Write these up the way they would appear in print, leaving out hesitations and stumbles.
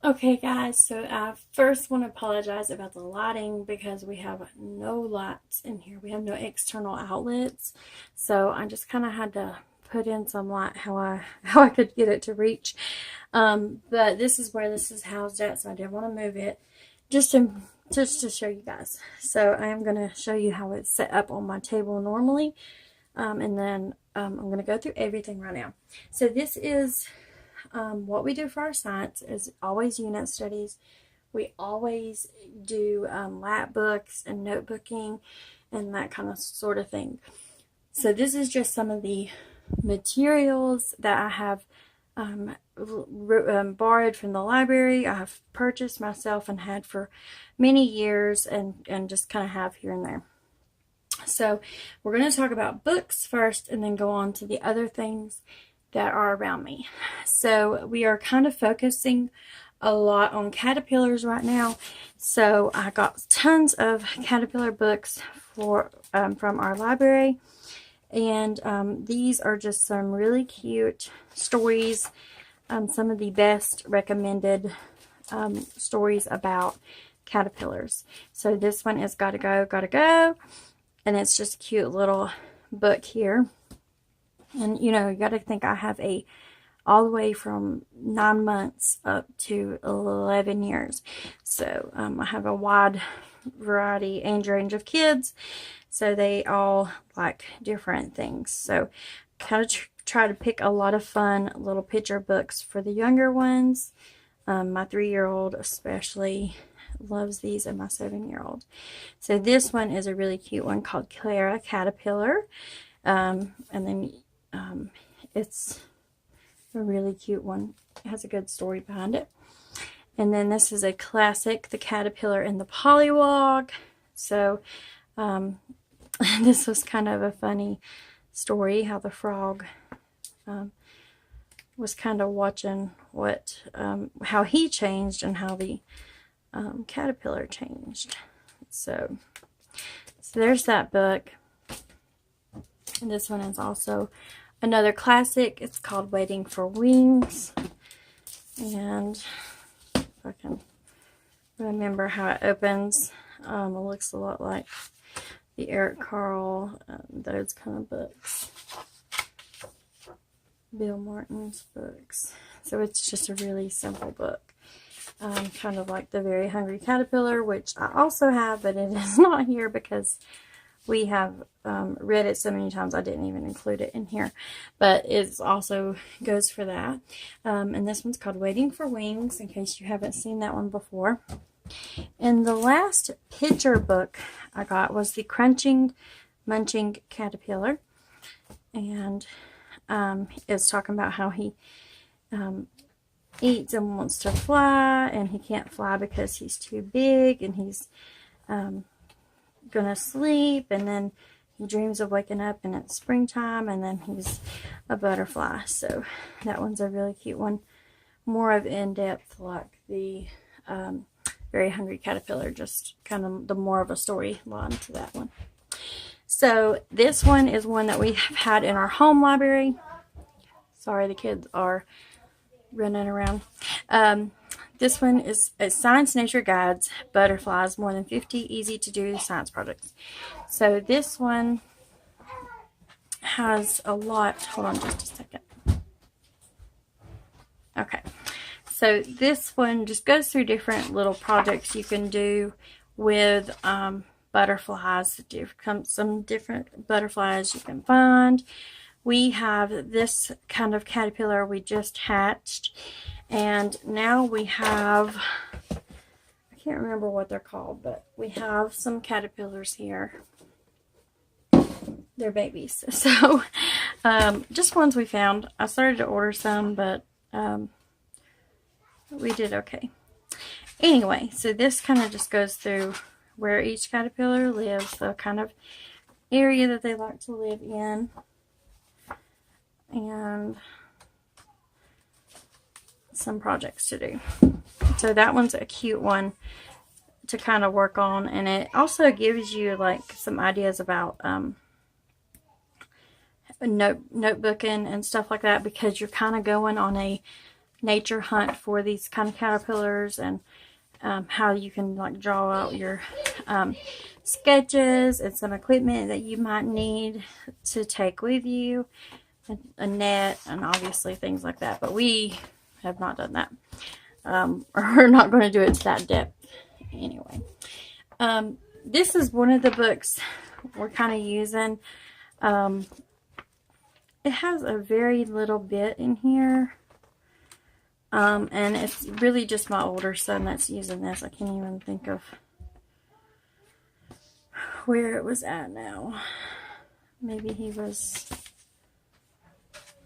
Okay guys, so I first want to apologize about the lighting because we have no lights in here. We have no external outlets. So I just kind of had to put in some light how I could get it to reach. But this is where this is housed at, so I did want to move it just to show you guys. So I am going to show you how it's set up on my table normally. And then I'm going to go through everything right now. So this is what we do for our science is always unit studies. We always do lap books and notebooking and that kind of sort of thing. So this is just some of the materials that I have borrowed from the library. I have purchased myself and had for many years and just kind of have here and there. So we're going to talk about books first and then go on to the other things that are around me. So we are kind of focusing a lot on caterpillars right now. So I got tons of caterpillar books from our library, and these are just some really cute stories, some of the best recommended stories about caterpillars. So this one is Gotta Go, Gotta Go, and it's just a cute little book here. And, you know, you got to think I have all the way from 9 months up to 11 years. So I have a wide variety age range of kids. So they all like different things. So kind of try to pick a lot of fun little picture books for the younger ones. My 3-year-old especially loves these, and my 7-year-old. So this one is a really cute one called Clara Caterpillar. And then it's a really cute one. It has a good story behind it. And then this is a classic, The Caterpillar and the Pollywog. So this was kind of a funny story, how the frog was kind of watching how he changed and how the caterpillar changed. So there's that book. And this one is also another classic. It's called Waiting for Wings. And if I can remember how it opens, it looks a lot like the Eric Carle, those kind of books. Bill Martin's books. So it's just a really simple book. Kind of like The Very Hungry Caterpillar, which I also have, but it is not here because we have read it so many times I didn't even include it in here. But it also goes for that. And this one's called Waiting for Wings, in case you haven't seen that one before. And the last picture book I got was The Crunching, Munching Caterpillar. And it's talking about how he eats and wants to fly, and he can't fly because he's too big, and he's gonna sleep, and then he dreams of waking up and it's springtime, and then he's a butterfly. So that one's a really cute one, more of in-depth like the Very Hungry Caterpillar, just kind of the more of a storyline to that one. So this one is one that we have had in our home library. Sorry, the kids are running around. This one is a Science Nature Guides, Butterflies, More Than 50 Easy to Do Science Projects. So this one has a lot. Hold on just a second. Okay. So this one just goes through different little projects you can do with butterflies. Some different butterflies you can find. We have this kind of caterpillar we just hatched. And now we have, I can't remember what they're called, but we have some caterpillars here. They're babies. So, just ones we found. I started to order some, but we did okay. Anyway, so this kind of just goes through where each caterpillar lives, the kind of area that they like to live in. And some projects to do. So that one's a cute one to kind of work on, and it also gives you like some ideas about notebooking and stuff like that, because you're kind of going on a nature hunt for these kind of caterpillars, and how you can like draw out your sketches and some equipment that you might need to take with you, a net, and obviously things like that. But we have not done that. We're not going to do it to that depth anyway. This is one of the books we're kind of using. It has a very little bit in here. And it's really just my older son that's using this. I can't even think of where it was at now. Maybe he was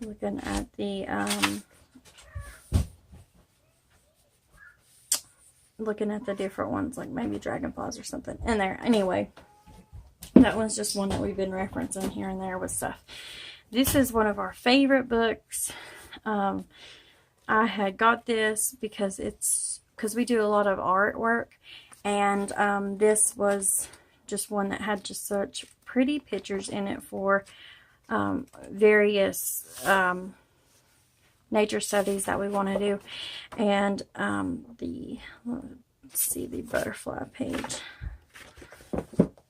looking at the, different ones, like maybe Dragonflies or something in there. Anyway, that one's just one that we've been referencing here and there with stuff. This is one of our favorite books. I had got this because we do a lot of artwork, and this was just one that had just such pretty pictures in it for various nature studies that we want to do. And let's see the butterfly page. I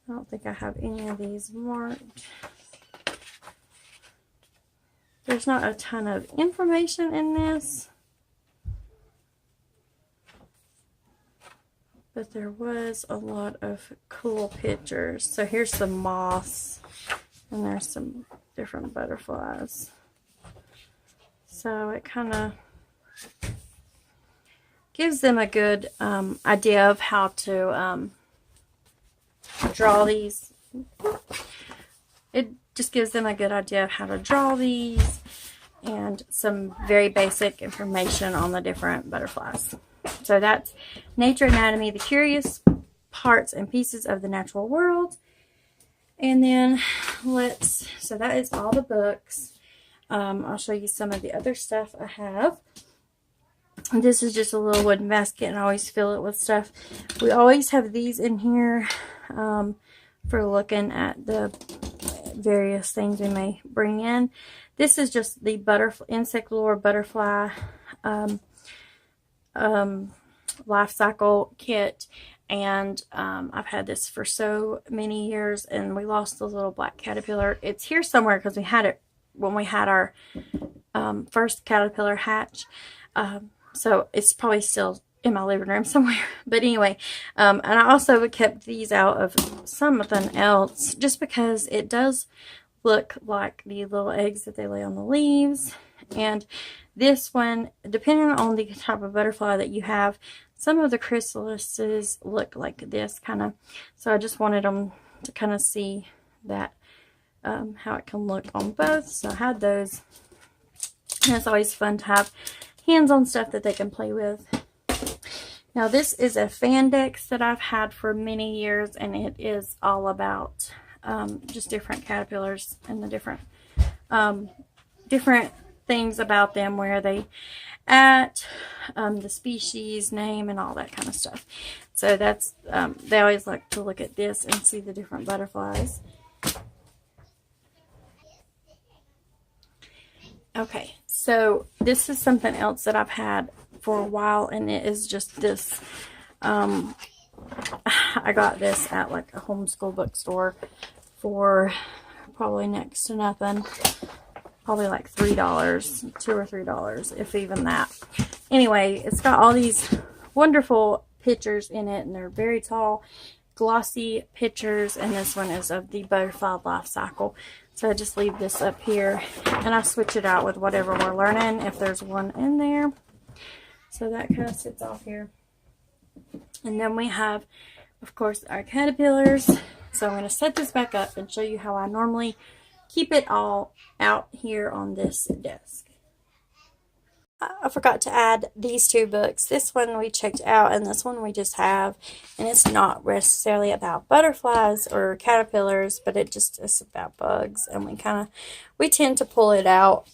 don't think I have any of these marked. There's not a ton of information in this, but there was a lot of cool pictures. So here's some moths, and there's some different butterflies. So it kind of gives them a good idea of how to draw these. It just gives them a good idea of how to draw these, and some very basic information on the different butterflies. So that's Nature Anatomy, the Curious Parts and Pieces of the Natural World. And then so that is all the books. I'll show you some of the other stuff I have. This is just a little wooden basket, and I always fill it with stuff. We always have these in here for looking at the various things we may bring in. This is just the insect lore butterfly life cycle kit, and I've had this for so many years, and we lost the little black caterpillar. It's here somewhere because we had it when we had our first caterpillar hatch, so it's probably still in my living room somewhere. But anyway, and I also kept these out of something else just because it does look like the little eggs that they lay on the leaves. And this one, depending on the type of butterfly that you have, some of the chrysalises look like this kind of. So I just wanted them to kind of see that, how it can look on both. So I had those. And it's always fun to have hands-on stuff that they can play with. Now this is a Fandex that I've had for many years, and it is all about just different caterpillars and the different things about them, where they at, the species name, and all that kind of stuff. So that's they always like to look at this and see the different butterflies. Okay, so this is something else that I've had for a while, and it is just this. I got this at like a homeschool bookstore for probably next to nothing. Probably like $3, $2 or $3, if even that. Anyway, it's got all these wonderful pictures in it, and they're very tall, glossy pictures, and this one is of the butterfly life cycle. So I just leave this up here, and I switch it out with whatever we're learning if there's one in there. So that kind of sits off here. And then we have, of course, our caterpillars. So I'm going to set this back up and show you how I normally keep it all out here on this desk. I forgot to add these two books. This one we checked out, and this one we just have. And it's not necessarily about butterflies or caterpillars, but it just is about bugs. And we tend to pull it out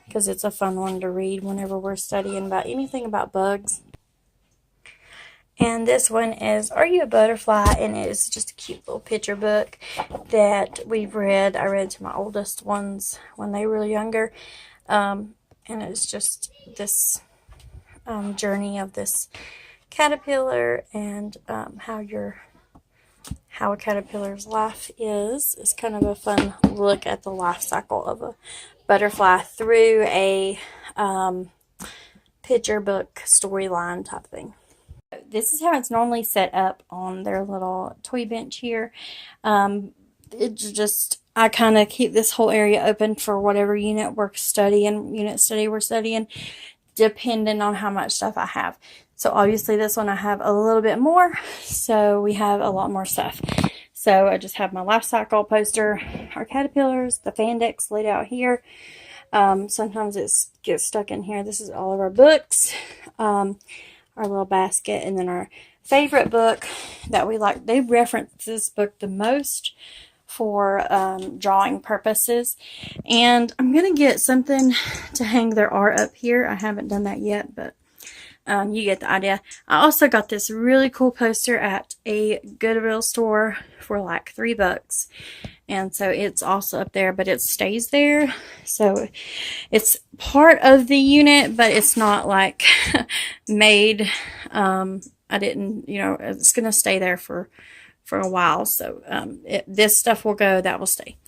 because it's a fun one to read whenever we're studying about anything about bugs. And this one is Are You a Butterfly? And it is just a cute little picture book that we've read. I read to my oldest ones when they were younger. And it's just this journey of this caterpillar and how a caterpillar's life is. It's kind of a fun look at the life cycle of a butterfly through a picture book storyline type thing. This is how it's normally set up on their little toy bench here. It's just, I kind of keep this whole area open for whatever unit we're studying, depending on how much stuff I have. So obviously this one I have a little bit more, so we have a lot more stuff. So I just have my life cycle poster, our caterpillars, the fan decks laid out here. Sometimes it gets stuck in here. This is all of our books, our little basket, and then our favorite book that we like. They reference this book the most for drawing purposes, and I'm gonna get something to hang their art up here. I haven't done that yet, but you get the idea. I also got this really cool poster at a Goodwill store for like $3, and so it's also up there, but it stays there, so it's part of the unit, but it's not like made. I didn't, it's gonna stay there for a while, so this stuff will go, that will stay.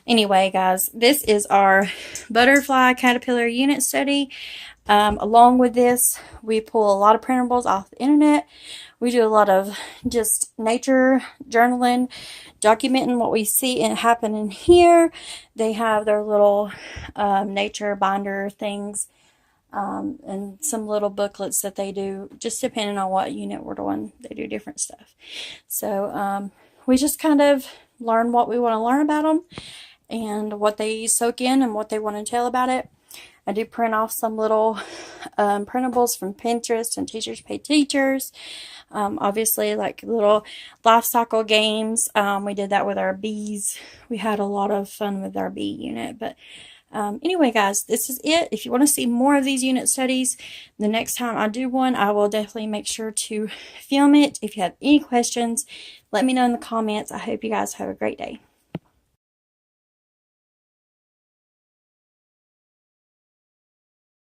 Anyway, guys, this is our butterfly caterpillar unit study. Along with this, we pull a lot of printables off the internet. We do a lot of just nature journaling, documenting what we see and happen in here. They have their little nature binder things, and some little booklets that they do, just depending on what unit we're doing. They do different stuff. So we just kind of learn what we want to learn about them and what they soak in and what they want to tell about it. I do print off some little printables from Pinterest and Teachers Pay Teachers. Obviously, like little life cycle games. We did that with our bees. We had a lot of fun with our bee unit. But anyway, guys, this is it. If you want to see more of these unit studies, the next time I do one, I will definitely make sure to film it. If you have any questions, let me know in the comments. I hope you guys have a great day.